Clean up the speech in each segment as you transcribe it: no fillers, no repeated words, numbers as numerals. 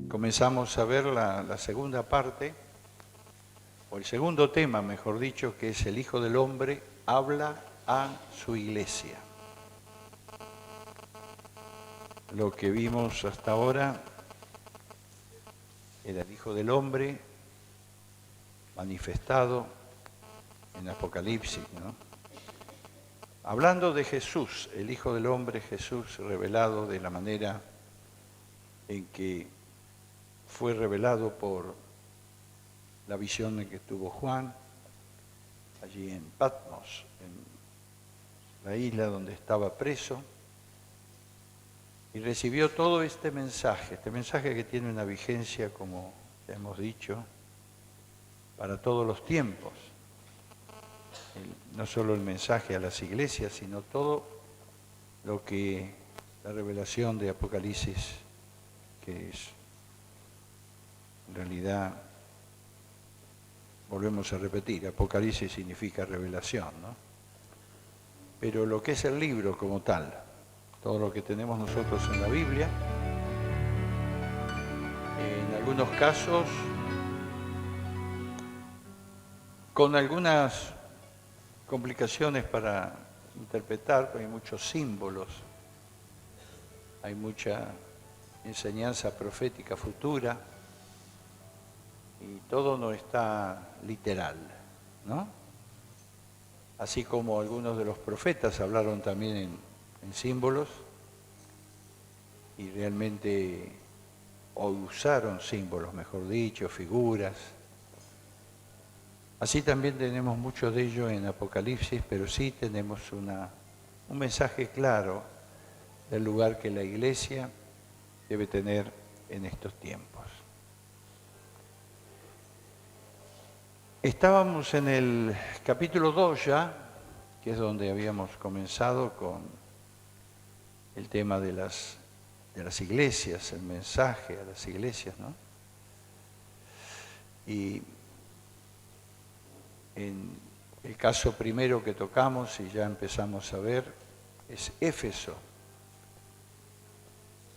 comenzamos a ver la segunda parte, o el segundo tema, mejor dicho, que es el Hijo del Hombre habla a su iglesia. Lo que vimos hasta ahora era el Hijo del Hombre manifestado en Apocalipsis, ¿no? Hablando de Jesús, el Hijo del Hombre, Jesús revelado de la manera en que fue revelado por la visión que tuvo Juan, allí en Patmos, en la isla donde estaba preso, y recibió todo este mensaje que tiene una vigencia, como hemos dicho, para todos los tiempos. No solo el mensaje a las iglesias, sino todo lo que la revelación de Apocalipsis, que es en realidad, volvemos a repetir, Apocalipsis significa revelación, ¿no? Pero lo que es el libro como tal, todo lo que tenemos nosotros en la Biblia, en algunos casos, con algunas complicaciones para interpretar, porque hay muchos símbolos, hay mucha enseñanza profética futura, y todo no está literal, ¿no? Así como algunos de los profetas hablaron también en símbolos, y realmente, o usaron símbolos, mejor dicho, figuras. Así también tenemos mucho de ello en Apocalipsis, pero sí tenemos un mensaje claro del lugar que la Iglesia debe tener en estos tiempos. Estábamos en el capítulo 2 ya, que es donde habíamos comenzado con el tema de las iglesias, el mensaje a las iglesias, ¿no? Y en el caso primero que tocamos y ya empezamos a ver es Éfeso,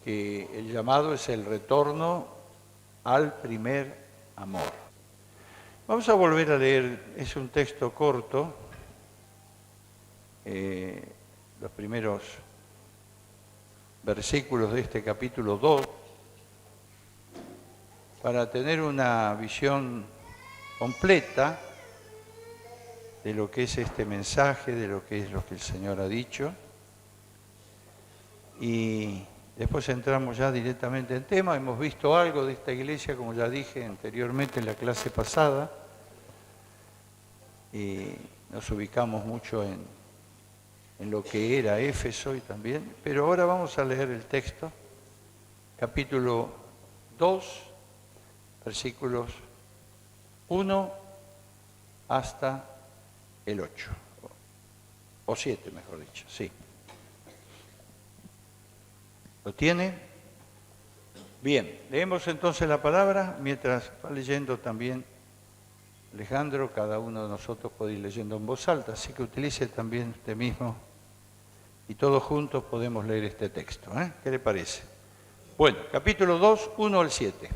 que el llamado es el retorno al primer amor. Vamos a volver a leer, es un texto corto, los primeros versículos de este capítulo 2, para tener una visión completa de lo que es este mensaje, de lo que es lo que el Señor ha dicho. Y después entramos ya directamente en tema. Hemos visto algo de esta iglesia, como ya dije anteriormente en la clase pasada, y nos ubicamos mucho en lo que era Éfeso y también, pero ahora vamos a leer el texto, capítulo 2, versículos 1 hasta el 8, o 7 mejor dicho, sí. ¿Lo tiene? Bien, leemos entonces la palabra, mientras va leyendo también Alejandro, cada uno de nosotros puede ir leyendo en voz alta, así que utilice también usted mismo y todos juntos podemos leer este texto, ¿eh? ¿Qué le parece? Bueno, capítulo 2, 1 al 7.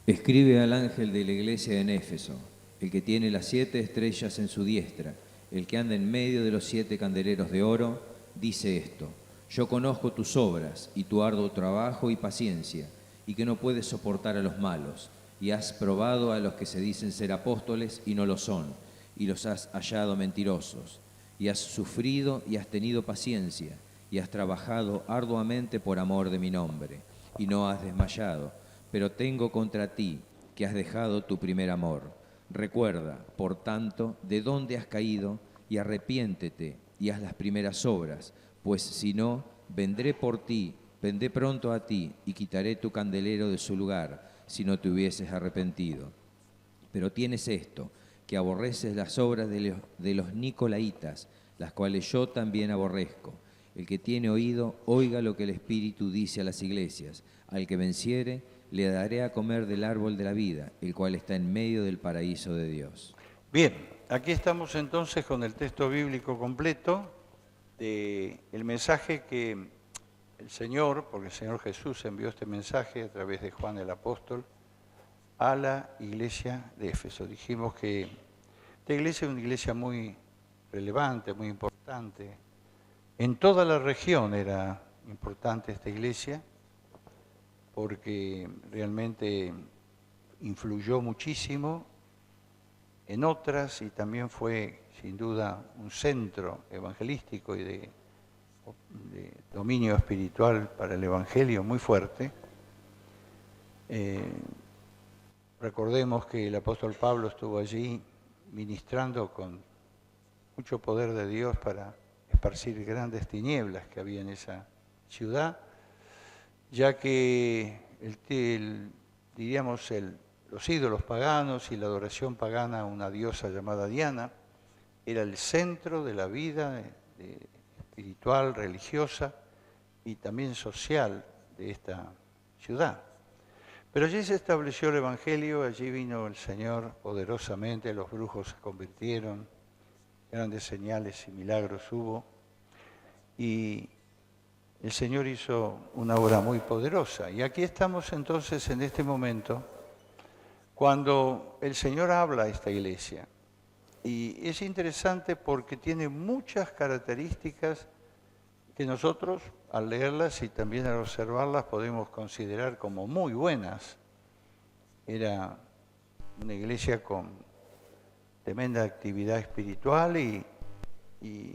Escribe al ángel de la iglesia en Éfeso, el que tiene las 7 estrellas en su diestra, el que anda en medio de los 7 candeleros de oro, dice esto: yo conozco tus obras y tu arduo trabajo y paciencia, y que no puedes soportar a los malos, y has probado a los que se dicen ser apóstoles y no lo son, y los has hallado mentirosos, y has sufrido y has tenido paciencia, y has trabajado arduamente por amor de mi nombre, y no has desmayado, pero tengo contra ti que has dejado tu primer amor. Recuerda, por tanto, de dónde has caído, y arrepiéntete, y haz las primeras obras, pues si no, vendré pronto a ti, y quitaré tu candelero de su lugar, si no te hubieses arrepentido. Pero tienes esto, que aborreces las obras de los nicolaitas, las cuales yo también aborrezco. El que tiene oído, oiga lo que el Espíritu dice a las iglesias. Al que venciere, le daré a comer del árbol de la vida, el cual está en medio del paraíso de Dios. Bien, aquí estamos entonces con el texto bíblico completo del mensaje que el Señor, porque el Señor Jesús envió este mensaje a través de Juan el Apóstol a la iglesia de Éfeso. Dijimos que esta iglesia es una iglesia muy relevante, muy importante. En toda la región era importante esta iglesia porque realmente influyó muchísimo en otras y también fue sin duda un centro evangelístico y de dominio espiritual para el Evangelio muy fuerte. Recordemos que el apóstol Pablo estuvo allí ministrando con mucho poder de Dios para esparcir grandes tinieblas que había en esa ciudad, ya que los ídolos paganos y la adoración pagana a una diosa llamada Diana era el centro de la vida espiritual, religiosa y también social de esta ciudad. Pero allí se estableció el Evangelio, allí vino el Señor poderosamente, los brujos se convirtieron, grandes señales y milagros hubo, y el Señor hizo una obra muy poderosa. Y aquí estamos entonces en este momento, cuando el Señor habla a esta iglesia. Y es interesante porque tiene muchas características que nosotros, al leerlas y también al observarlas, podemos considerar como muy buenas. Era una iglesia con tremenda actividad espiritual y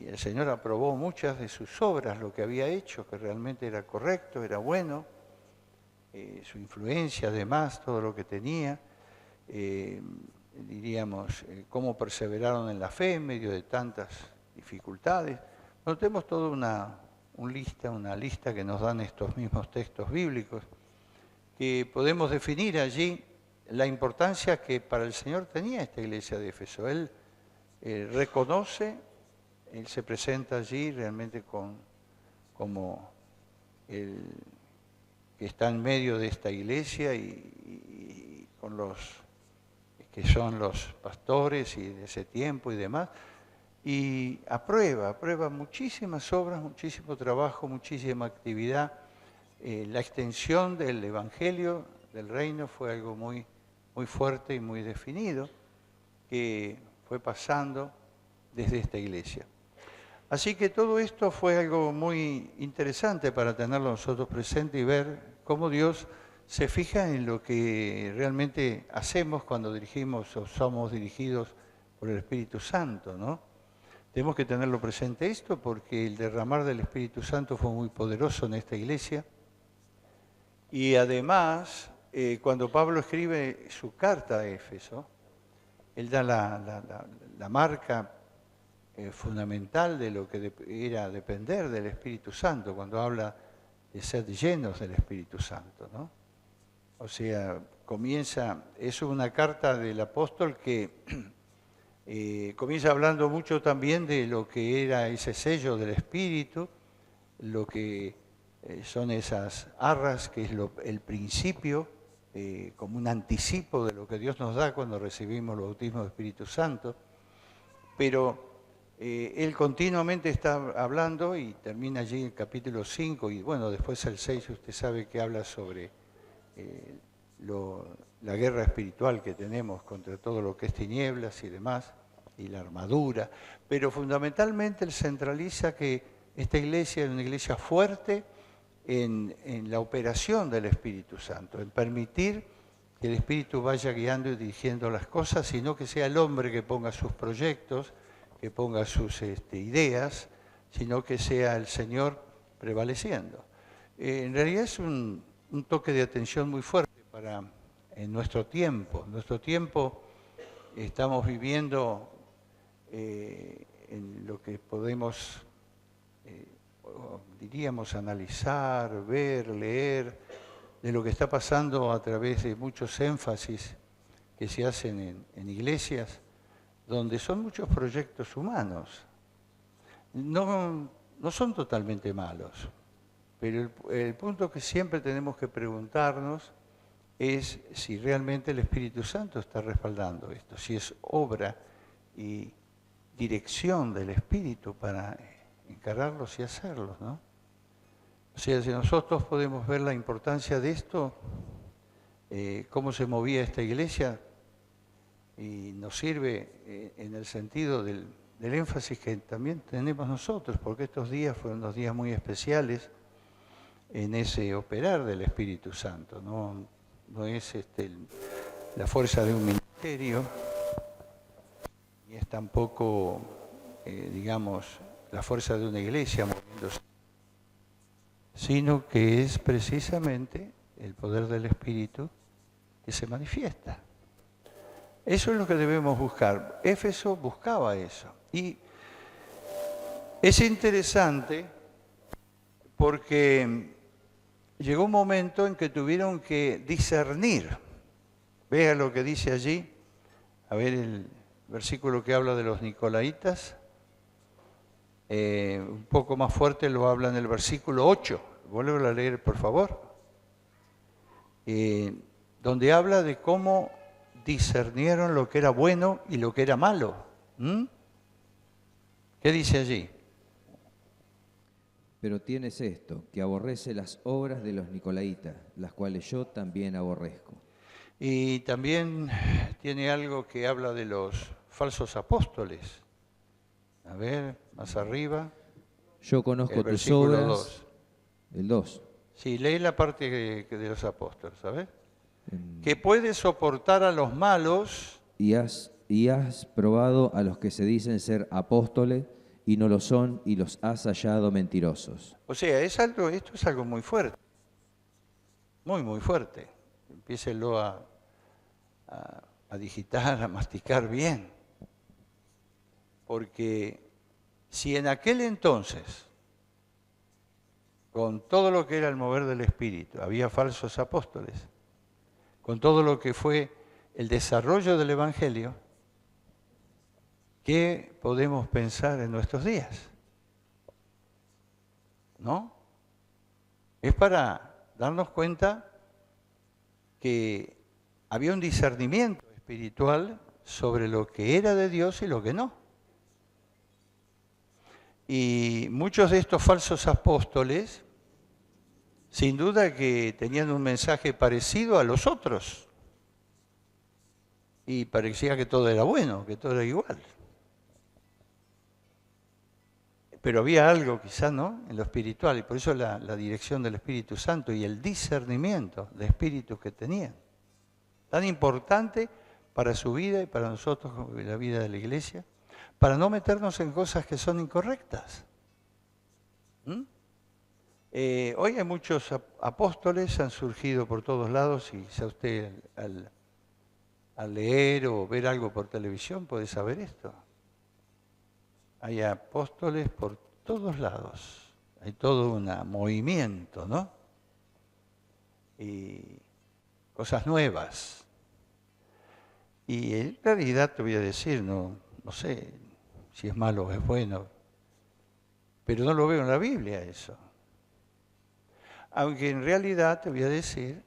el Señor aprobó muchas de sus obras, lo que había hecho, que realmente era correcto, era bueno, su influencia además, todo lo que tenía, cómo perseveraron en la fe en medio de tantas dificultades. Bueno, tenemos toda una lista que nos dan estos mismos textos bíblicos, que podemos definir allí la importancia que para el Señor tenía esta iglesia de Éfeso. Él reconoce, Él se presenta allí realmente como el que está en medio de esta iglesia y con los que son los pastores y de ese tiempo y demás, y aprueba muchísimas obras, muchísimo trabajo, muchísima actividad. La extensión del Evangelio del Reino fue algo muy, muy fuerte y muy definido, que fue pasando desde esta iglesia. Así que todo esto fue algo muy interesante para tenerlo nosotros presente y ver cómo Dios se fija en lo que realmente hacemos cuando dirigimos o somos dirigidos por el Espíritu Santo, ¿no? Tenemos que tenerlo presente esto porque el derramar del Espíritu Santo fue muy poderoso en esta iglesia. Y además, cuando Pablo escribe su carta a Éfeso, él da la marca fundamental de lo que era depender del Espíritu Santo, cuando habla de ser llenos del Espíritu Santo, ¿no? O sea, es una carta del apóstol que comienza hablando mucho también de lo que era ese sello del Espíritu, lo que son esas arras, que es el principio, como un anticipo de lo que Dios nos da cuando recibimos el bautismo del Espíritu Santo. Pero él continuamente está hablando y termina allí el capítulo 5 y bueno, después el 6 usted sabe que habla sobre la guerra espiritual que tenemos contra todo lo que es tinieblas y demás, y la armadura, pero fundamentalmente él centraliza que esta iglesia es una iglesia fuerte en la operación del Espíritu Santo, en permitir que el Espíritu vaya guiando y dirigiendo las cosas, sino que sea el hombre que ponga sus proyectos, que ponga sus ideas, sino que sea el Señor prevaleciendo. En realidad es un toque de atención muy fuerte en nuestro tiempo. En nuestro tiempo estamos viviendo en lo que podemos, diríamos, analizar, ver, leer, de lo que está pasando a través de muchos énfasis que se hacen en iglesias, donde son muchos proyectos humanos. No son totalmente malos, pero el punto que siempre tenemos que preguntarnos es si realmente el Espíritu Santo está respaldando esto, si es obra y dirección del Espíritu para encararlos y hacerlos, ¿no? O sea, si nosotros podemos ver la importancia de esto, cómo se movía esta iglesia, y nos sirve en el sentido del énfasis que también tenemos nosotros, porque estos días fueron unos días muy especiales en ese operar del Espíritu Santo. No es la fuerza de un ministerio, ni es tampoco, digamos, la fuerza de una iglesia moviéndose, sino que es precisamente el poder del Espíritu que se manifiesta. Eso es lo que debemos buscar. Éfeso buscaba eso. Y es interesante porque llegó un momento en que tuvieron que discernir. Vea lo que dice allí. A ver el versículo que habla de los nicolaítas. Un poco más fuerte lo habla en el versículo 8. Vuelvo a leer, por favor. Donde habla de cómo discernieron lo que era bueno y lo que era malo. ¿Qué dice allí? Pero tienes esto, que aborrece las obras de los nicolaítas, las cuales yo también aborrezco. Y también tiene algo que habla de los falsos apóstoles. A ver, más arriba. Yo conozco el tus versículo obras. 2. El 2. Sí, lee la parte de los apóstoles, ¿sabes? Que puede soportar a los malos. Y has probado a los que se dicen ser apóstoles y no lo son, y los has hallado mentirosos. O sea, esto es algo muy fuerte. Muy, muy fuerte. Empiécelo a digitar, a masticar bien. Porque si en aquel entonces, con todo lo que era el mover del Espíritu, había falsos apóstoles, con todo lo que fue el desarrollo del Evangelio, ¿qué podemos pensar en nuestros días? ¿No? Es para darnos cuenta que había un discernimiento espiritual sobre lo que era de Dios y lo que no. Y muchos de estos falsos apóstoles, sin duda que tenían un mensaje parecido a los otros. Y parecía que todo era bueno, que todo era igual. Pero había algo quizás, ¿no?, en lo espiritual, y por eso la dirección del Espíritu Santo y el discernimiento de espíritus que tenían. Tan importante para su vida y para nosotros, la vida de la iglesia, para no meternos en cosas que son incorrectas. Hoy hay muchos apóstoles, han surgido por todos lados, y si a usted al leer o ver algo por televisión puede saber esto. Hay apóstoles por todos lados, hay todo un movimiento, ¿no? Y cosas nuevas. Y en realidad te voy a decir, no sé si es malo o es bueno, pero no lo veo en la Biblia eso. Aunque en realidad te voy a decir,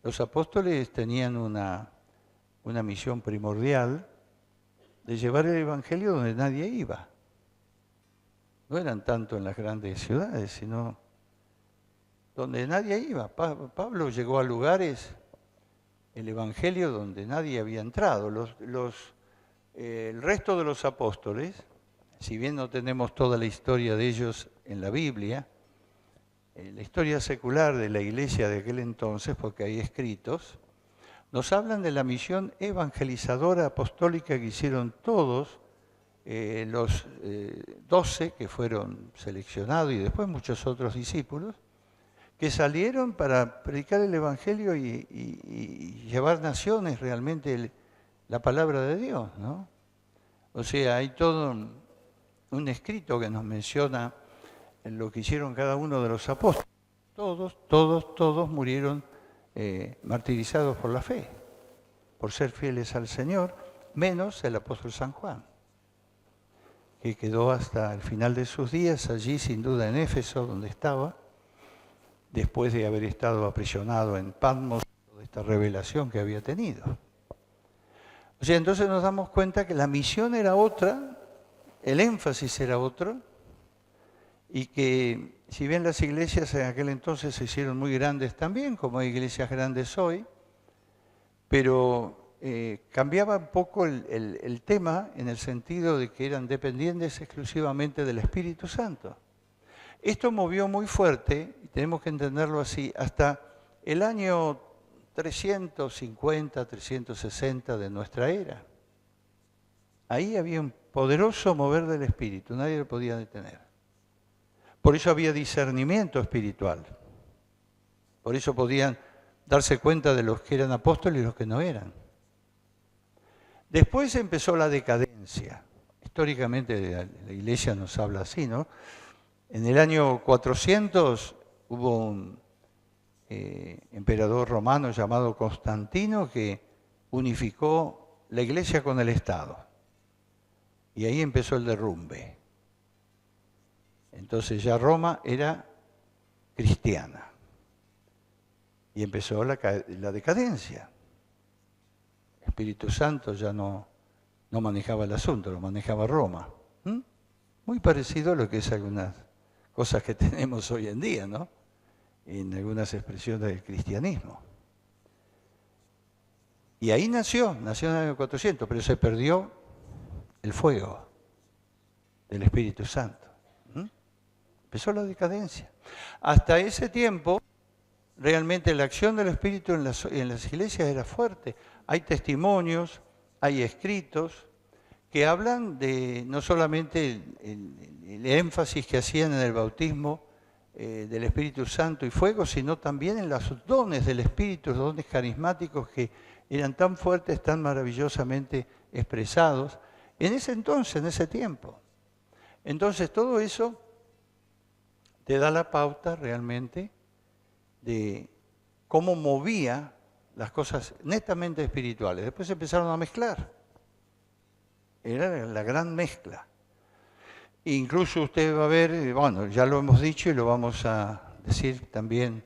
los apóstoles tenían una misión primordial de llevar el Evangelio donde nadie iba. No eran tanto en las grandes ciudades, sino donde nadie iba. Pablo llegó a lugares, el Evangelio donde nadie había entrado. El resto de los apóstoles, si bien no tenemos toda la historia de ellos en la Biblia, la historia secular de la iglesia de aquel entonces, porque hay escritos, nos hablan de la misión evangelizadora apostólica que hicieron todos los 12 que fueron seleccionados y después muchos otros discípulos, que salieron para predicar el Evangelio y llevar naciones realmente la palabra de Dios, ¿no? O sea, hay todo un escrito que nos menciona en lo que hicieron cada uno de los apóstoles. Todos murieron martirizados por la fe, por ser fieles al Señor, menos el apóstol San Juan, que quedó hasta el final de sus días allí, sin duda en Éfeso, donde estaba, después de haber estado aprisionado en Patmos, de esta revelación que había tenido. O sea, entonces nos damos cuenta que la misión era otra, el énfasis era otro, y que si bien las iglesias en aquel entonces se hicieron muy grandes también, como hay iglesias grandes hoy, pero cambiaba un poco el tema en el sentido de que eran dependientes exclusivamente del Espíritu Santo. Esto movió muy fuerte, y tenemos que entenderlo así, hasta el año 350, 360 de nuestra era. Ahí había un poderoso mover del Espíritu, nadie lo podía detener. Por eso había discernimiento espiritual. Por eso podían darse cuenta de los que eran apóstoles y los que no eran. Después empezó la decadencia. Históricamente la Iglesia nos habla así, ¿no? En el año 400 hubo un emperador romano llamado Constantino que unificó la Iglesia con el Estado. Y ahí empezó el derrumbe. Entonces ya Roma era cristiana. Y empezó la decadencia. El Espíritu Santo ya no manejaba el asunto, lo manejaba Roma. Muy parecido a lo que es algunas cosas que tenemos hoy en día, ¿no? En algunas expresiones del cristianismo. Y ahí nació en el año 400, pero se perdió el fuego del Espíritu Santo. Empezó la decadencia. Hasta ese tiempo, realmente la acción del Espíritu en las iglesias era fuerte. Hay testimonios, hay escritos que hablan de no solamente el énfasis que hacían en el bautismo del Espíritu Santo y fuego, sino también en los dones del Espíritu, los dones carismáticos que eran tan fuertes, tan maravillosamente expresados en ese entonces, en ese tiempo. Entonces todo eso te da la pauta realmente de cómo movía las cosas netamente espirituales. Después empezaron a mezclar. Era la gran mezcla. Incluso usted va a ver, bueno, ya lo hemos dicho y lo vamos a decir también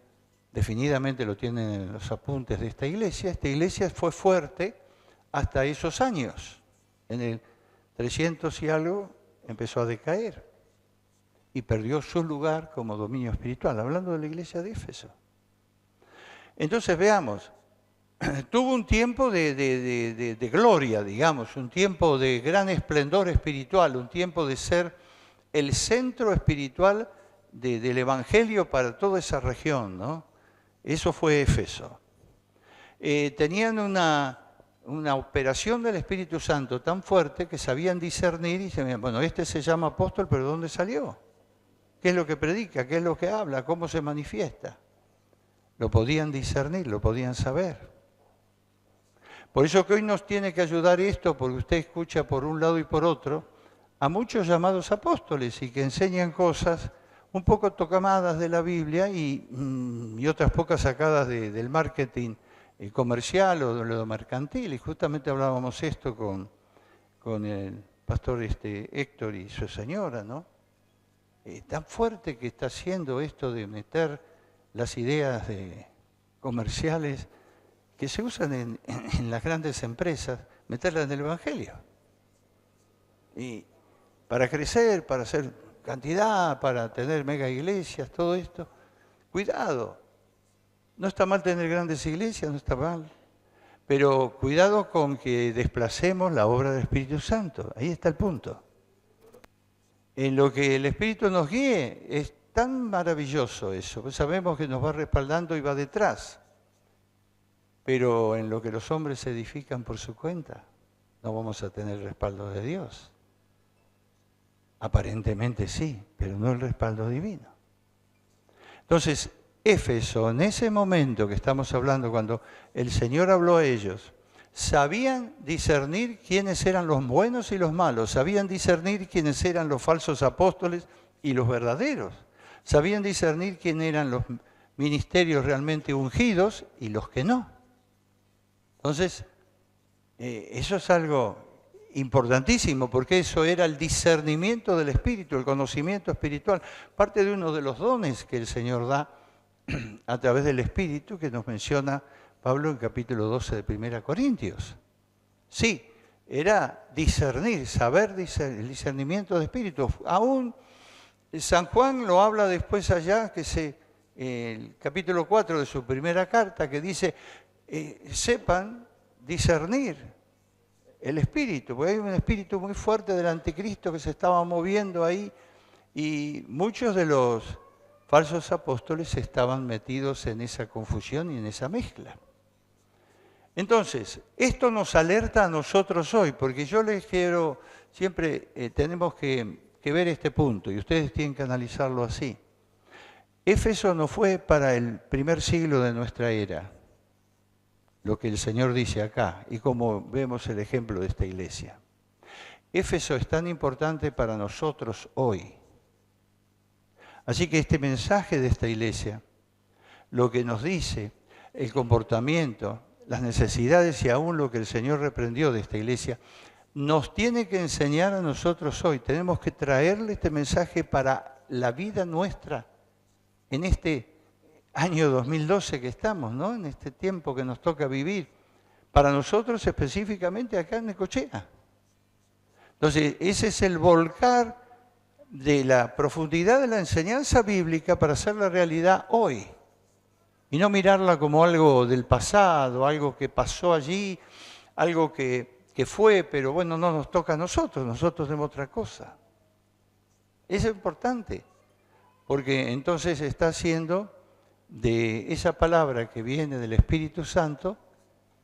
definidamente, lo tienen en los apuntes de esta iglesia. Esta iglesia fue fuerte hasta esos años. En el 300 y algo empezó a decaer y perdió su lugar como dominio espiritual, hablando de la iglesia de Éfeso. Entonces veamos, tuvo un tiempo de gloria, digamos, un tiempo de gran esplendor espiritual, un tiempo de ser el centro espiritual del Evangelio para toda esa región, ¿no? Eso fue Éfeso. Tenían una operación del Espíritu Santo tan fuerte que sabían discernir y sabían, bueno, este se llama apóstol, pero ¿dónde salió? ¿Qué es lo que predica? ¿Qué es lo que habla? ¿Cómo se manifiesta? Lo podían discernir, lo podían saber. Por eso que hoy nos tiene que ayudar esto, porque usted escucha por un lado y por otro a muchos llamados apóstoles y que enseñan cosas un poco tocamadas de la Biblia y otras pocas sacadas del marketing comercial o de lo mercantil. Y justamente hablábamos esto con el pastor Héctor y su señora, ¿no? Tan fuerte que está haciendo esto de meter las ideas comerciales que se usan en las grandes empresas, meterlas en el Evangelio. Y para crecer, para hacer cantidad, para tener mega iglesias, todo esto, cuidado. No está mal tener grandes iglesias, no está mal. Pero cuidado con que desplacemos la obra del Espíritu Santo. Ahí está el punto. En lo que el Espíritu nos guíe, es tan maravilloso eso. Pues sabemos que nos va respaldando y va detrás. Pero en lo que los hombres se edifican por su cuenta, no vamos a tener el respaldo de Dios. Aparentemente sí, pero no el respaldo divino. Entonces, Éfeso, en ese momento que estamos hablando, cuando el Señor habló a ellos, sabían discernir quiénes eran los buenos y los malos, sabían discernir quiénes eran los falsos apóstoles y los verdaderos, sabían discernir quiénes eran los ministerios realmente ungidos y los que no. Entonces, eso es algo importantísimo, porque eso era el discernimiento del Espíritu, el conocimiento espiritual, parte de uno de los dones que el Señor da a través del Espíritu, que nos menciona Pablo en capítulo 12 de 1 Corintios. Sí, era discernir, saber el discernimiento de espíritu. Aún San Juan lo habla después allá, el capítulo 4 de su primera carta, que dice, sepan discernir el espíritu, porque hay un espíritu muy fuerte del anticristo que se estaba moviendo ahí, y muchos de los falsos apóstoles estaban metidos en esa confusión y en esa mezcla. Entonces, esto nos alerta a nosotros hoy, porque yo les quiero, siempre tenemos que ver este punto, y ustedes tienen que analizarlo así. Éfeso no fue para el primer siglo de nuestra era, lo que el Señor dice acá, y como vemos el ejemplo de esta iglesia. Éfeso es tan importante para nosotros hoy. Así que este mensaje de esta iglesia, lo que nos dice, el comportamiento, las necesidades y aún lo que el Señor reprendió de esta iglesia, nos tiene que enseñar a nosotros hoy. Tenemos que traerle este mensaje para la vida nuestra en este año 2012 que estamos, ¿no? En este tiempo que nos toca vivir. Para nosotros específicamente acá en Necochea. Entonces, ese es el volcar de la profundidad de la enseñanza bíblica para hacerla realidad hoy. Y no mirarla como algo del pasado, algo que pasó allí, algo que fue, pero bueno, no nos toca a nosotros tenemos otra cosa. Eso es importante, porque entonces está haciendo de esa palabra que viene del Espíritu Santo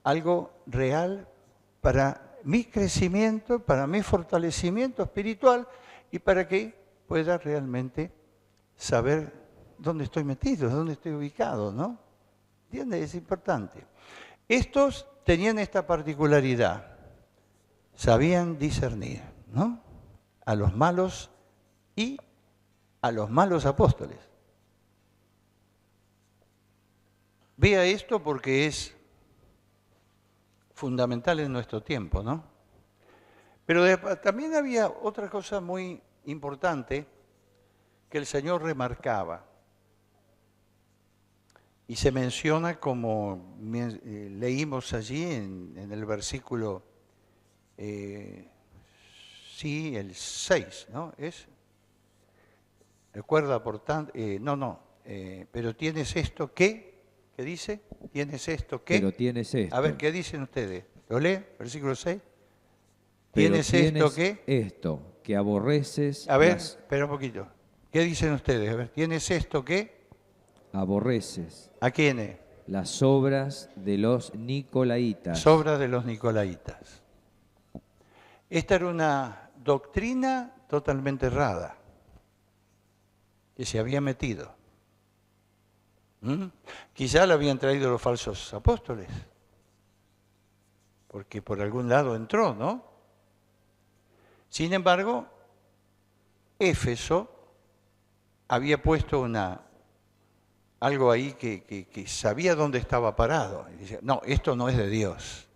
algo real para mi crecimiento, para mi fortalecimiento espiritual y para que pueda realmente saber dónde estoy metido, dónde estoy ubicado, ¿no? ¿Entiendes? Es importante. Estos tenían esta particularidad, sabían discernir, ¿no? A los malos y a los malos apóstoles. Vea esto porque es fundamental en nuestro tiempo, ¿no? Pero también había otra cosa muy importante que el Señor remarcaba. Y se menciona como leímos allí en el versículo, el 6, ¿no? Recuerda, por tanto, pero tienes esto que... ¿Qué dice? ¿Tienes esto qué? Pero tienes esto. A ver, ¿qué dicen ustedes? ¿Lo lee? Versículo 6. ¿Tienes esto qué? Esto, que aborreces... A ver, espera un poquito. ¿Qué dicen ustedes? A ver, ¿tienes esto qué? Aborreces. ¿A quiénes? Las obras de los nicolaitas. Obras de los nicolaitas. Esta era una doctrina totalmente errada que se había metido. Quizá la habían traído los falsos apóstoles, porque por algún lado entró, ¿no? Sin embargo, Éfeso había puesto algo ahí que sabía dónde estaba parado. Y decía, no, esto no es de Dios.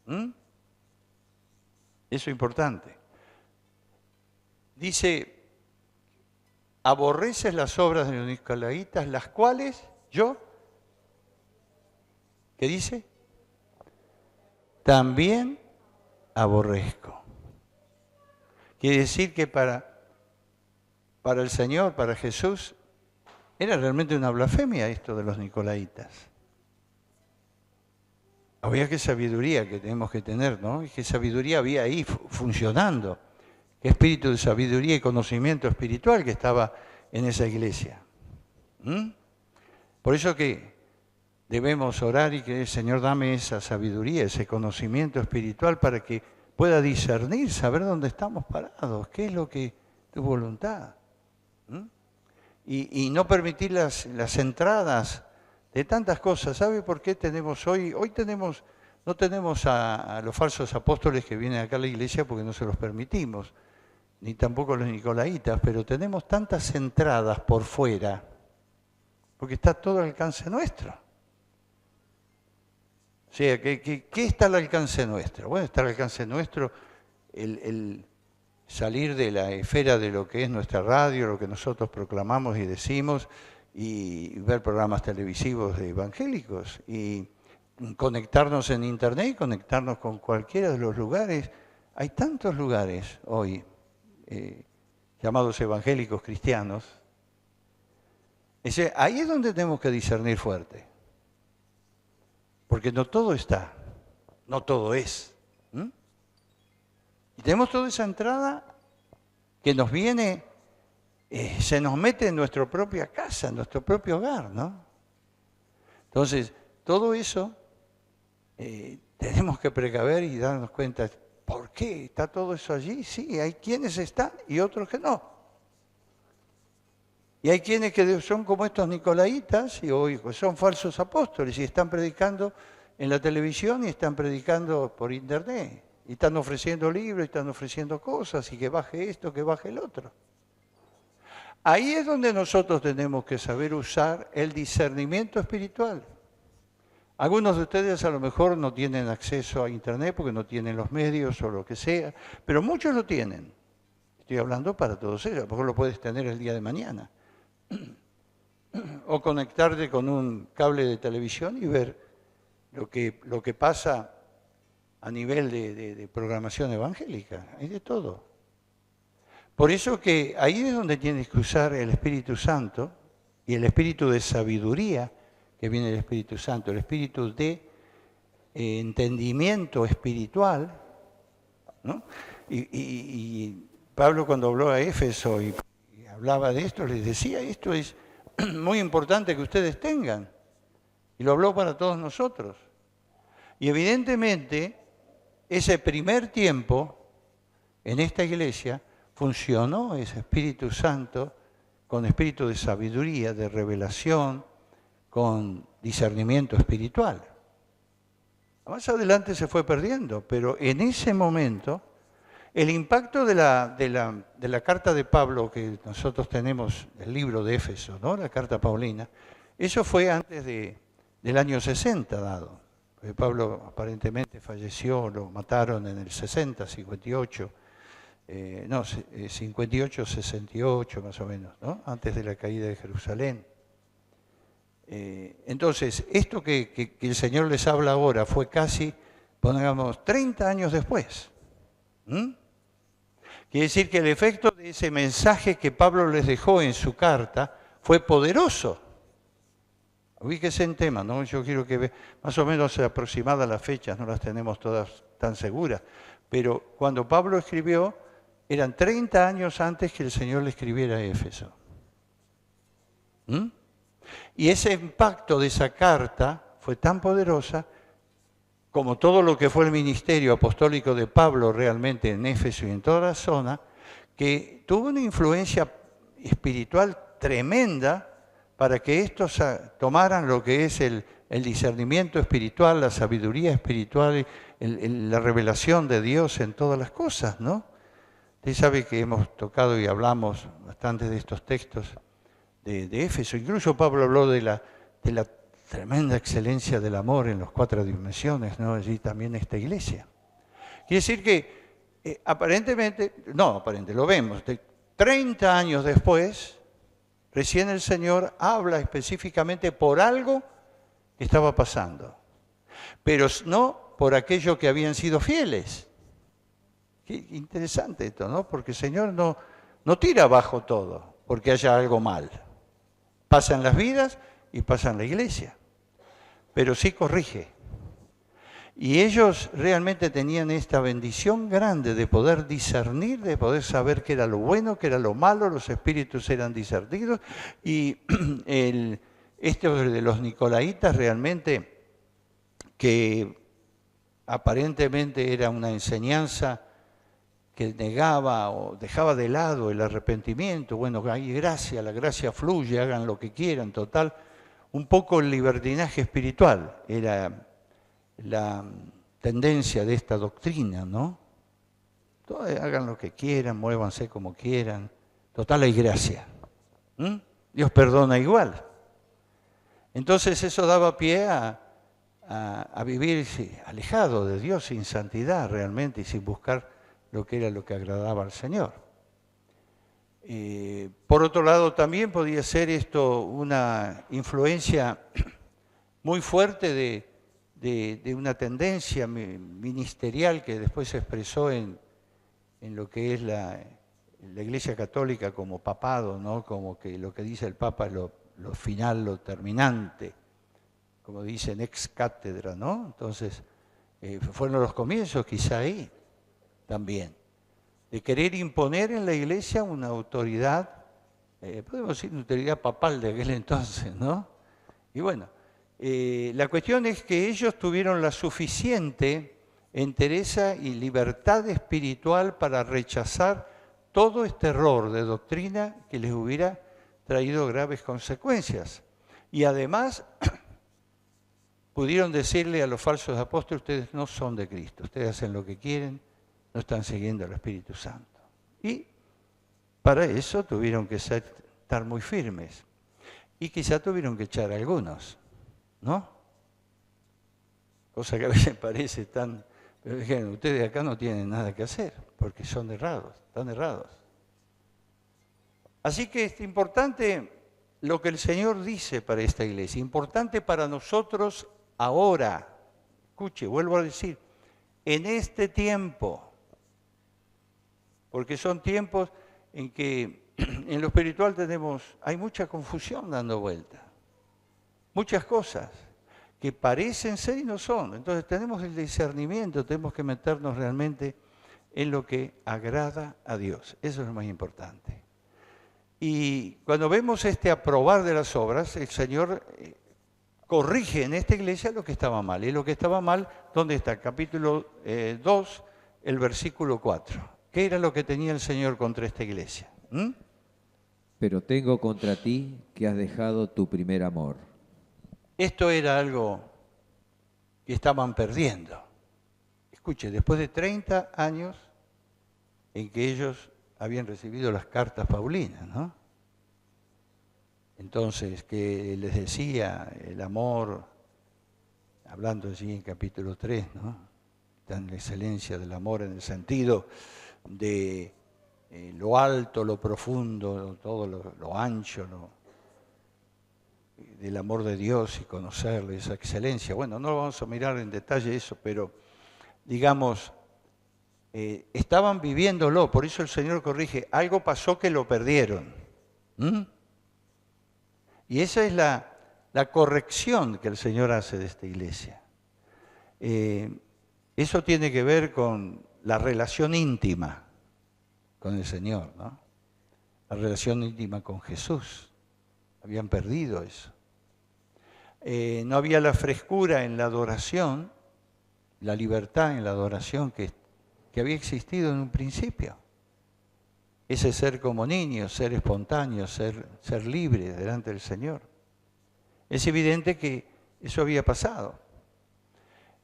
Eso es importante. Dice, aborreces las obras de los nicolaitas, las cuales yo, ¿qué dice? También aborrezco. Quiere decir que para el Señor, para Jesús, era realmente una blasfemia esto de los nicolaitas. Había qué sabiduría que tenemos que tener, ¿no? Y qué sabiduría había ahí funcionando. Qué espíritu de sabiduría y conocimiento espiritual que estaba en esa iglesia. Por eso que debemos orar y que el Señor dame esa sabiduría, ese conocimiento espiritual para que pueda discernir, saber dónde estamos parados, qué es lo que tu voluntad. Y no permitir las entradas de tantas cosas. ¿Sabe por qué tenemos hoy? Hoy no tenemos a los falsos apóstoles que vienen acá a la iglesia porque no se los permitimos, ni tampoco los nicolaitas, pero tenemos tantas entradas por fuera, porque está todo al alcance nuestro. O sea, ¿qué está al alcance nuestro? Bueno, está al alcance nuestro el salir de la esfera de lo que es nuestra radio, lo que nosotros proclamamos y decimos, y ver programas televisivos evangélicos, y conectarnos en internet, conectarnos con cualquiera de los lugares. Hay tantos lugares hoy llamados evangélicos cristianos, ahí es donde tenemos que discernir fuerte. Porque no todo está, no todo es. Y tenemos toda esa entrada que nos viene, se nos mete en nuestra propia casa, en nuestro propio hogar, ¿no? Entonces, todo eso tenemos que precaver y darnos cuenta, ¿por qué está todo eso allí? Sí, hay quienes están y otros que no. Y hay quienes que son como estos nicolaitas y hoy son falsos apóstoles y están predicando en la televisión y están predicando por internet. Y están ofreciendo libros, y están ofreciendo cosas, y que baje esto, que baje el otro. Ahí es donde nosotros tenemos que saber usar el discernimiento espiritual. Algunos de ustedes a lo mejor no tienen acceso a internet porque no tienen los medios o lo que sea, pero muchos lo tienen. Estoy hablando para todos ellos, a lo mejor lo puedes tener el día de mañana. O conectarte con un cable de televisión y ver lo que pasa a nivel de programación evangélica, hay de todo. Por eso que ahí es donde tienes que usar el Espíritu Santo y el espíritu de sabiduría que viene del Espíritu Santo, el espíritu de entendimiento espiritual, ¿no? Y Pablo cuando habló a Éfeso y hablaba de esto, les decía, esto es muy importante que ustedes tengan. Y lo habló para todos nosotros. Y evidentemente, ese primer tiempo en esta iglesia funcionó ese Espíritu Santo con espíritu de sabiduría, de revelación, con discernimiento espiritual. Más adelante se fue perdiendo, pero en ese momento el impacto de la carta de Pablo, que nosotros tenemos, el libro de Éfeso, ¿no? La carta paulina, eso fue antes del año 60 dado. Porque Pablo aparentemente falleció, lo mataron en el 60, 58, 58, 68 más o menos, ¿no? Antes de la caída de Jerusalén. Entonces, esto que el Señor les habla ahora fue casi, pongamos, 30 años después. Quiere decir que el efecto de ese mensaje que Pablo les dejó en su carta fue poderoso. Ubíquese en tema, ¿no? Yo quiero que más o menos aproximadas las fechas, no las tenemos todas tan seguras, pero cuando Pablo escribió, eran 30 años antes que el Señor le escribiera a Éfeso. Y ese impacto de esa carta fue tan poderosa como todo lo que fue el ministerio apostólico de Pablo realmente en Éfeso y en toda la zona, que tuvo una influencia espiritual tremenda para que estos tomaran lo que es el discernimiento espiritual, la sabiduría espiritual, la revelación de Dios en todas las cosas, ¿no? Usted sabe que hemos tocado y hablamos bastante de estos textos de Éfeso. Incluso Pablo habló de la tremenda excelencia del amor en las 4 dimensiones, ¿no? Allí también esta iglesia. Quiere decir que lo vemos, 30 años después, recién el Señor habla específicamente por algo que estaba pasando, pero no por aquello que habían sido fieles. Qué interesante esto, ¿no? Porque el Señor no tira abajo todo porque haya algo mal. Pasa en las vidas y pasa en la iglesia, pero sí corrige. Y ellos realmente tenían esta bendición grande de poder discernir, de poder saber qué era lo bueno, qué era lo malo, los espíritus eran discernidos. Y este de los nicolaitas realmente, que aparentemente era una enseñanza que negaba o dejaba de lado el arrepentimiento, bueno, hay gracia, la gracia fluye, hagan lo que quieran, total, un poco el libertinaje espiritual era la tendencia de esta doctrina, ¿no? Hagan lo que quieran, muévanse como quieran, total hay gracia. Dios perdona igual. Entonces eso daba pie a vivir alejado de Dios, sin santidad realmente y sin buscar lo que era lo que agradaba al Señor. Por otro lado, también podía ser esto una influencia muy fuerte de una tendencia ministerial que después se expresó en lo que es la Iglesia Católica como papado, ¿no? Como que lo que dice el Papa es lo final, lo terminante, como dicen ex cátedra, ¿no? Entonces, fueron los comienzos quizá ahí también, de querer imponer en la Iglesia una autoridad, podemos decir una autoridad papal de aquel entonces, ¿no? Y bueno, la cuestión es que ellos tuvieron la suficiente entereza y libertad espiritual para rechazar todo este error de doctrina que les hubiera traído graves consecuencias. Y además pudieron decirle a los falsos apóstoles: ustedes no son de Cristo, ustedes hacen lo que quieren, no están siguiendo al Espíritu Santo. Y para eso tuvieron que estar muy firmes. Y quizá tuvieron que echar a algunos, ¿no? Cosa que a veces parece tan... Pero dijeron, ustedes acá no tienen nada que hacer, porque son errados, están errados. Así que es importante lo que el Señor dice para esta iglesia, importante para nosotros ahora. Escuche, vuelvo a decir, en este tiempo, porque son tiempos en que en lo espiritual hay mucha confusión dando vuelta, muchas cosas que parecen ser y no son. Entonces tenemos el discernimiento, tenemos que meternos realmente en lo que agrada a Dios. Eso es lo más importante. Y cuando vemos este aprobar de las obras, el Señor corrige en esta iglesia lo que estaba mal. Y lo que estaba mal, ¿dónde está? Capítulo 2, el versículo 4. ¿Qué era lo que tenía el Señor contra esta iglesia? Pero tengo contra ti que has dejado tu primer amor. Esto era algo que estaban perdiendo. Escuche, después de 30 años en que ellos habían recibido las cartas paulinas, ¿no? Entonces, que les decía el amor, hablando allí en capítulo 3, ¿no? Tan la excelencia del amor en el sentido de lo alto, lo profundo, todo lo ancho, del amor de Dios y conocerle, esa excelencia. Bueno, no lo vamos a mirar en detalle eso, pero digamos, estaban viviéndolo, por eso el Señor corrige, algo pasó que lo perdieron. Y esa es la corrección que el Señor hace de esta iglesia. Eso tiene que ver con la relación íntima con el Señor, ¿no? La relación íntima con Jesús. Habían perdido eso. No había la frescura en la adoración, la libertad en la adoración que había existido en un principio. Ese ser como niños, ser espontáneo, ser libre delante del Señor. Es evidente que eso había pasado.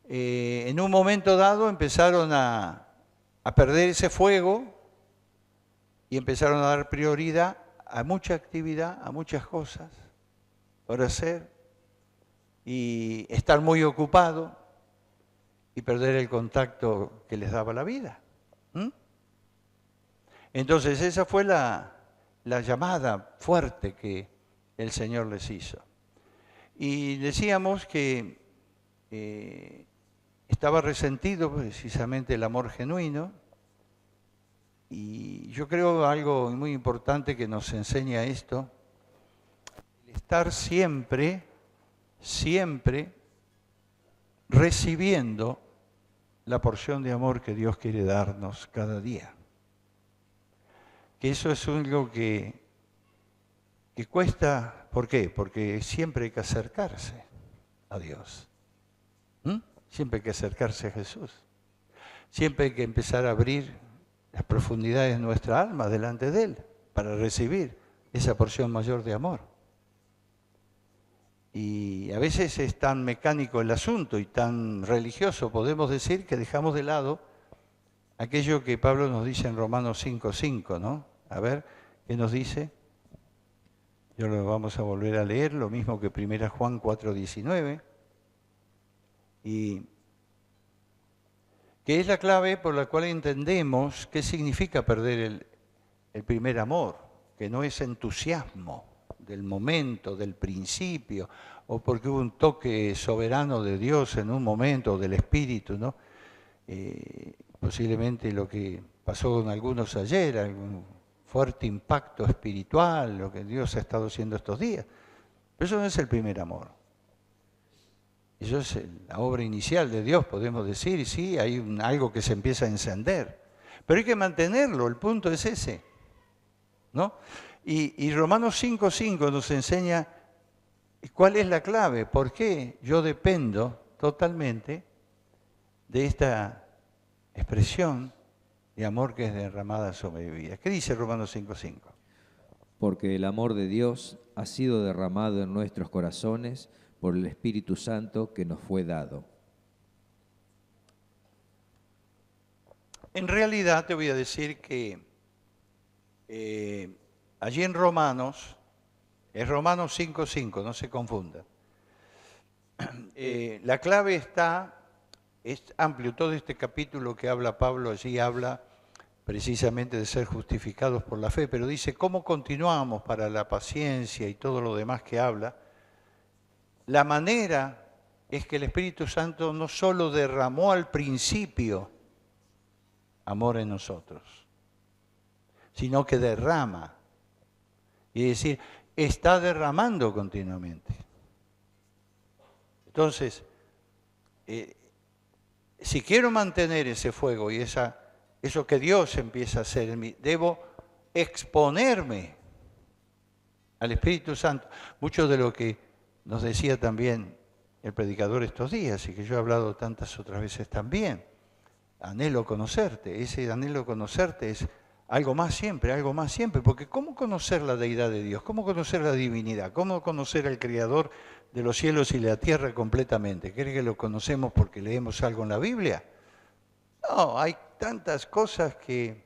En un momento dado empezaron a perder ese fuego y empezaron a dar prioridad a mucha actividad, a muchas cosas por hacer y estar muy ocupado y perder el contacto que les daba la vida. Entonces esa fue la llamada fuerte que el Señor les hizo. Y decíamos que estaba resentido precisamente el amor genuino. Y yo creo algo muy importante que nos enseña esto, el estar siempre recibiendo la porción de amor que Dios quiere darnos cada día. Que eso es algo que cuesta, ¿por qué? Porque siempre hay que acercarse a Dios. Siempre hay que acercarse a Jesús. Siempre hay que empezar a abrir las profundidades de nuestra alma delante de Él para recibir esa porción mayor de amor. Y a veces es tan mecánico el asunto y tan religioso, podemos decir, que dejamos de lado aquello que Pablo nos dice en Romanos 5:5, ¿no? A ver, ¿qué nos dice? Yo lo vamos a volver a leer, lo mismo que 1 Juan 4:19. Y que es la clave por la cual entendemos qué significa perder el primer amor, que no es entusiasmo del momento, del principio, o porque hubo un toque soberano de Dios en un momento, del Espíritu, ¿no? Posiblemente lo que pasó con algunos ayer, fuerte impacto espiritual, lo que Dios ha estado haciendo estos días. Pero eso no es el primer amor. Eso es la obra inicial de Dios, podemos decir, y sí, hay algo que se empieza a encender. Pero hay que mantenerlo, el punto es ese, ¿no? Y Romanos 5:5 nos enseña cuál es la clave, por qué yo dependo totalmente de esta expresión de amor que es derramada sobre mi vida. ¿Qué dice Romanos 5:5? Porque el amor de Dios ha sido derramado en nuestros corazones por el Espíritu Santo que nos fue dado. En realidad te voy a decir que allí en Romanos, es Romanos 5:5, no se confunda. La clave está, es amplio, todo este capítulo que habla Pablo allí habla precisamente de ser justificados por la fe, pero dice cómo continuamos para la paciencia y todo lo demás que habla. La manera es que el Espíritu Santo no solo derramó al principio amor en nosotros, sino que derrama, y es decir, está derramando continuamente. Entonces, si quiero mantener ese fuego y eso que Dios empieza a hacer en mí, debo exponerme al Espíritu Santo. Mucho de lo que nos decía también el predicador estos días, y que yo he hablado tantas otras veces también, anhelo conocerte. Ese anhelo conocerte es algo más siempre, porque ¿cómo conocer la deidad de Dios? ¿Cómo conocer la divinidad? ¿Cómo conocer al Creador de los cielos y la tierra completamente? ¿Cree que lo conocemos porque leemos algo en la Biblia? No, hay tantas cosas que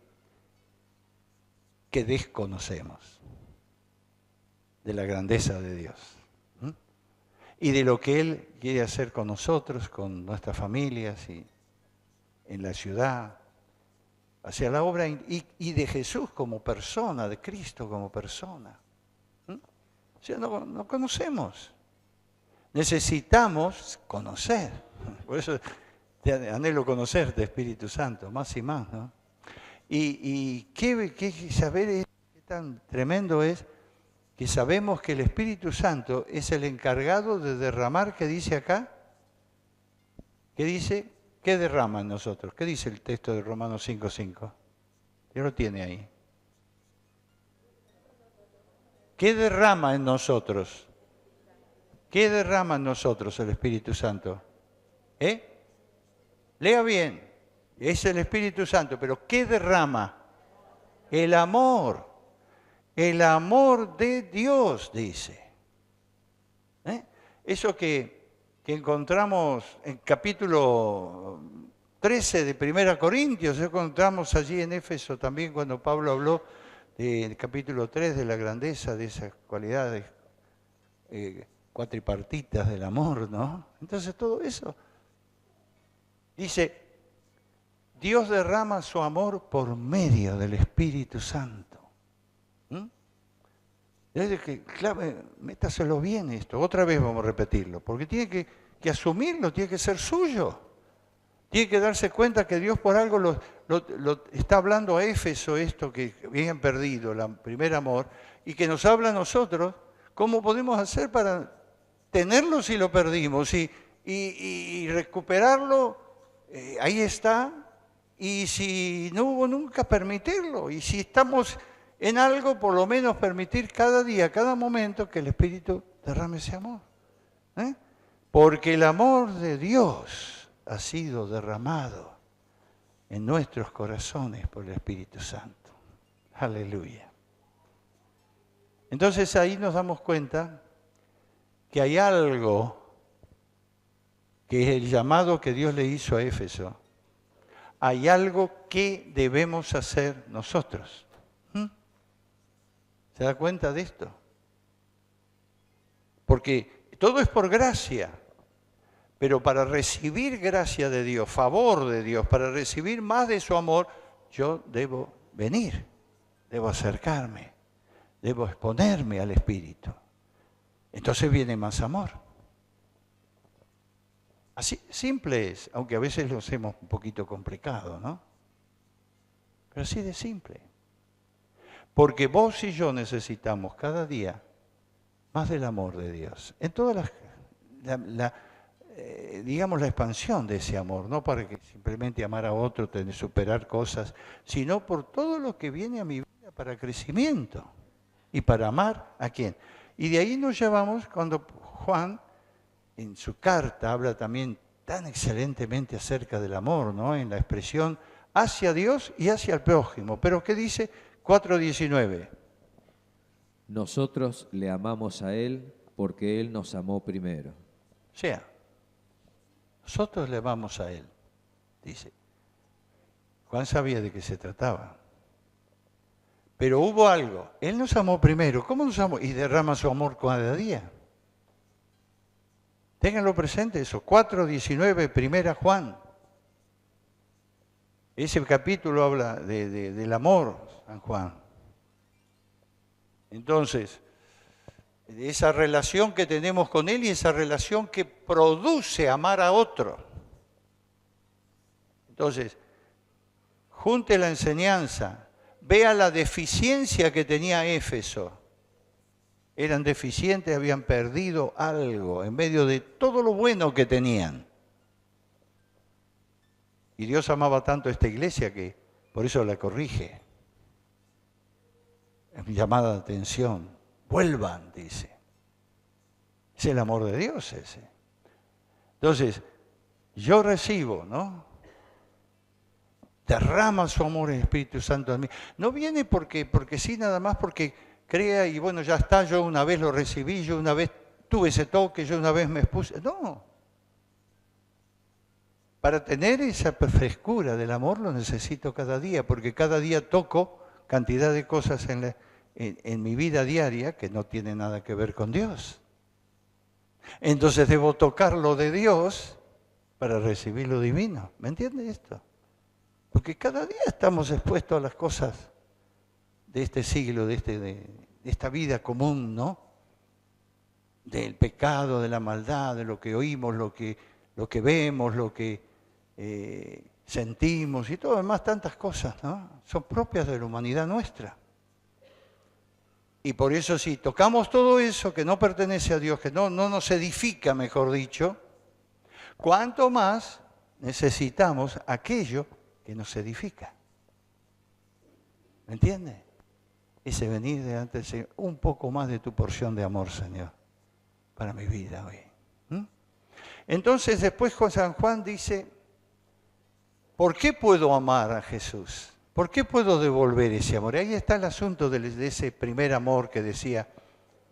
desconocemos de la grandeza de Dios y de lo que Él quiere hacer con nosotros, con nuestras familias y en la ciudad, hacia la obra y de Jesús como persona, de Cristo como persona. O sea, no conocemos. Necesitamos conocer. Por eso te anhelo conocerte, Espíritu Santo, más y más, ¿no? Y qué saber qué tan tremendo es que sabemos que el Espíritu Santo es el encargado de derramar, ¿qué dice acá? ¿Qué dice? ¿Qué derrama en nosotros? ¿Qué dice el texto de Romanos 5:5? ¿Qué lo tiene ahí? ¿Qué derrama en nosotros? ¿Qué derrama en nosotros el Espíritu Santo? Lea bien, es el Espíritu Santo, pero ¿qué derrama? El amor de Dios, dice. Eso que encontramos en capítulo 13 de 1 Corintios, encontramos allí en Éfeso también cuando Pablo habló del capítulo 3 de la grandeza de esas cualidades cuatripartitas del amor, ¿no? Entonces todo eso, dice, Dios derrama su amor por medio del Espíritu Santo. Es que, claro, métaselo bien esto, otra vez vamos a repetirlo, porque tiene que asumirlo, tiene que ser suyo. Tiene que darse cuenta que Dios por algo lo está hablando a Éfeso, esto que habían perdido, el primer amor, y que nos habla a nosotros, ¿cómo podemos hacer para tenerlo si lo perdimos? Y recuperarlo, ahí está, y si no hubo nunca, permitirlo, y si estamos en algo, por lo menos permitir cada día, cada momento, que el Espíritu derrame ese amor. Porque el amor de Dios ha sido derramado en nuestros corazones por el Espíritu Santo. Aleluya. Entonces ahí nos damos cuenta que hay algo que es el llamado que Dios le hizo a Éfeso. Hay algo que debemos hacer nosotros. ¿Se da cuenta de esto? Porque todo es por gracia, pero para recibir gracia de Dios, favor de Dios, para recibir más de su amor, yo debo venir, debo acercarme, debo exponerme al Espíritu. Entonces viene más amor. Así simple es, aunque a veces lo hacemos un poquito complicado, ¿no? Pero así de simple. Porque vos y yo necesitamos cada día más del amor de Dios. En todas digamos, la expansión de ese amor, no para que simplemente amar a otro, tener, superar cosas, sino por todo lo que viene a mi vida para crecimiento y para amar a quién. Y de ahí nos llevamos cuando Juan, en su carta, habla también tan excelentemente acerca del amor, ¿no? En la expresión hacia Dios y hacia el prójimo. Pero ¿qué dice? 4:19. Nosotros le amamos a Él porque Él nos amó primero. O sea, nosotros le amamos a Él, dice. Juan sabía de qué se trataba. Pero hubo algo. Él nos amó primero. ¿Cómo nos amó? Y derrama su amor cada día. Ténganlo presente eso. 4:19, 1 Juan. Ese capítulo habla del amor, San Juan. Entonces, esa relación que tenemos con Él y esa relación que produce amar a otro. Entonces, junte la enseñanza, vea la deficiencia que tenía Éfeso. Eran deficientes, habían perdido algo en medio de todo lo bueno que tenían. Y Dios amaba tanto a esta iglesia que por eso la corrige. Es mi llamada de atención. Vuelvan, dice. Es el amor de Dios ese. Entonces, yo recibo, ¿no? Derrama su amor el Espíritu Santo en mí. No viene porque sí, nada más porque crea y bueno, ya está, yo una vez lo recibí, yo una vez tuve ese toque, yo una vez me expuse. No. Para tener esa frescura del amor lo necesito cada día, porque cada día toco cantidad de cosas en mi vida diaria que no tienen nada que ver con Dios. Entonces debo tocar lo de Dios para recibir lo divino. ¿Me entiende esto? Porque cada día estamos expuestos a las cosas de este siglo, de esta vida común, ¿no? Del pecado, de la maldad, de lo que oímos, lo que vemos, lo que sentimos y todo demás, tantas cosas, ¿no? Son propias de la humanidad nuestra. Y por eso si tocamos todo eso que no pertenece a Dios, que no nos edifica, mejor dicho, cuánto más necesitamos aquello que nos edifica. ¿Me entiende? Ese venir delante del Señor, un poco más de tu porción de amor, Señor, para mi vida hoy. Entonces después San Juan dice, ¿por qué puedo amar a Jesús? ¿Por qué puedo devolver ese amor? Y ahí está el asunto de ese primer amor que decía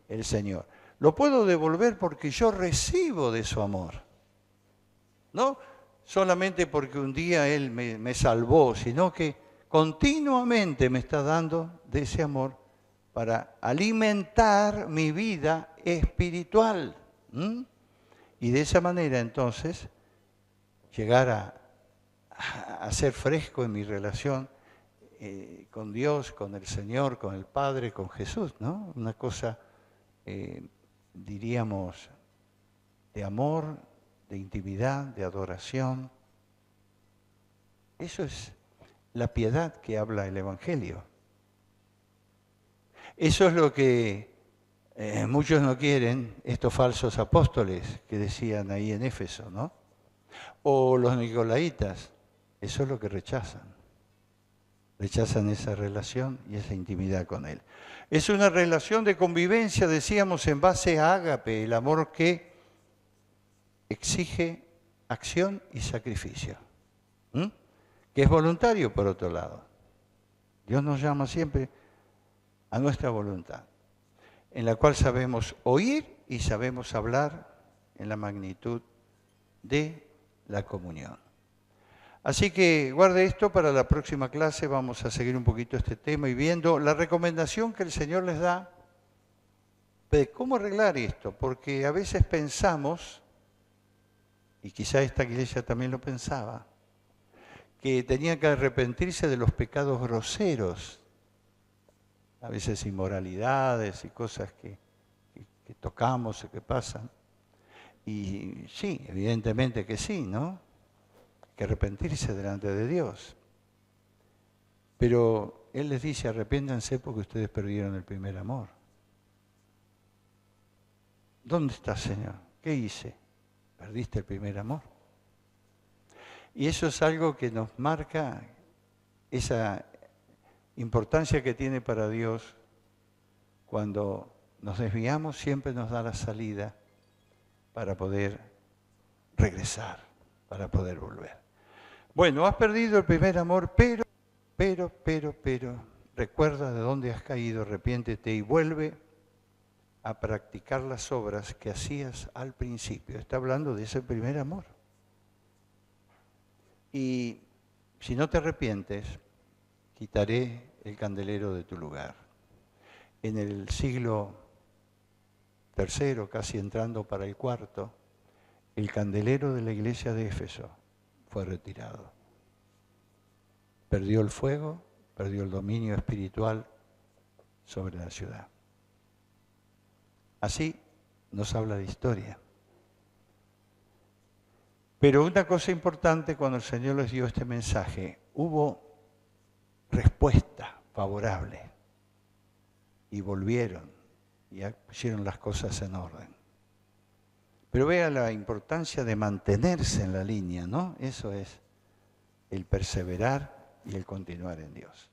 el Señor. Lo puedo devolver porque yo recibo de su amor. No solamente porque un día Él me salvó, sino que continuamente me está dando de ese amor para alimentar mi vida espiritual. Y de esa manera entonces llegar a ser fresco en mi relación con Dios, con el Señor, con el Padre, con Jesús, ¿no? Una cosa, diríamos, de amor, de intimidad, de adoración. Eso es la piedad que habla el Evangelio. Eso es lo que muchos no quieren, estos falsos apóstoles que decían ahí en Éfeso, ¿no? O los nicolaitas, eso es lo que rechazan. Rechazan esa relación y esa intimidad con Él. Es una relación de convivencia, decíamos, en base a ágape, el amor que exige acción y sacrificio. Que es voluntario, por otro lado. Dios nos llama siempre a nuestra voluntad, en la cual sabemos oír y sabemos hablar en la magnitud de la comunión. Así que guarde esto para la próxima clase, vamos a seguir un poquito este tema y viendo la recomendación que el Señor les da de cómo arreglar esto, porque a veces pensamos, y quizá esta iglesia también lo pensaba, que tenía que arrepentirse de los pecados groseros, a veces inmoralidades y cosas que tocamos o que pasan. Y sí, evidentemente que sí, ¿no? Que arrepentirse delante de Dios. Pero Él les dice, arrepiéntanse porque ustedes perdieron el primer amor. ¿Dónde estás, Señor? ¿Qué hice? Perdiste el primer amor. Y eso es algo que nos marca esa importancia que tiene para Dios. Cuando nos desviamos, siempre nos da la salida para poder regresar, para poder volver. Bueno, has perdido el primer amor, pero, recuerda de dónde has caído, arrepiéntete y vuelve a practicar las obras que hacías al principio. Está hablando de ese primer amor. Y si no te arrepientes, quitaré el candelero de tu lugar. En el siglo III, casi entrando para el IV, el candelero de la iglesia de Éfeso fue retirado. Perdió el fuego, perdió el dominio espiritual sobre la ciudad. Así nos habla de historia. Pero una cosa importante, cuando el Señor les dio este mensaje, hubo respuesta favorable y volvieron y pusieron las cosas en orden. Pero vea la importancia de mantenerse en la línea, ¿no? Eso es el perseverar y el continuar en Dios.